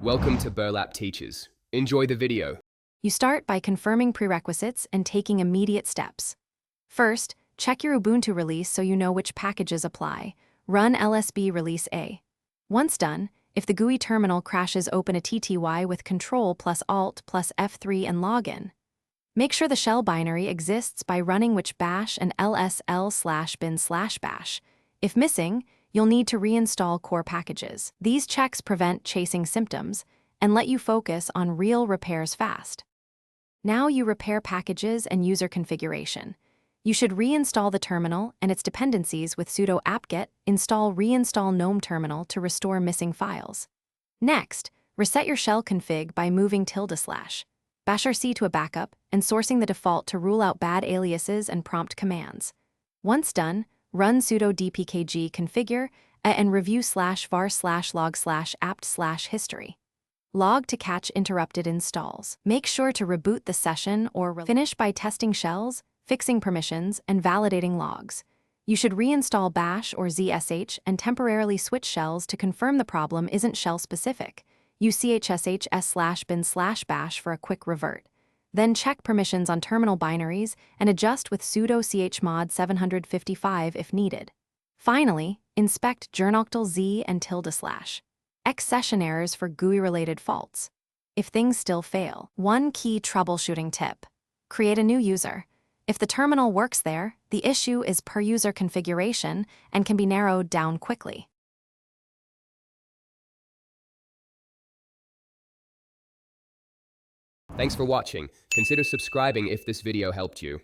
Welcome to Burlap Teachers. Enjoy the video. You start by confirming prerequisites and taking immediate steps. First, check your Ubuntu release so you know which packages apply. Run LSB Release A. Once done, if the GUI terminal crashes, open a TTY with Ctrl plus Alt plus F3 and login. Make sure the shell binary exists by running which bash and lsl/bin/bash. If missing, you'll need to reinstall core packages. These checks prevent chasing symptoms and let you focus on real repairs fast. Now you repair packages and user configuration. You should reinstall the terminal and its dependencies with sudo apt-get install reinstall gnome terminal to restore missing files. Next, reset your shell config by moving ~bash_rc to a backup and sourcing the default to rule out bad aliases and prompt commands. Once done, run sudo dpkg configure and review /var/log/apt/history. Log to catch interrupted installs. Make sure to reboot the session or finish by testing shells, fixing permissions, and validating logs. You should reinstall bash or zsh and temporarily switch shells to confirm the problem isn't shell-specific. Use chsh/bin/bash for a quick revert. Then check permissions on terminal binaries and adjust with sudo chmod 755 if needed. Finally, inspect journoctl-z and ~x session errors for GUI-related faults. If things still fail, one key troubleshooting tip: create a new user. If the terminal works there, the issue is per user configuration and can be narrowed down quickly. Thanks for watching. Consider subscribing if this video helped you.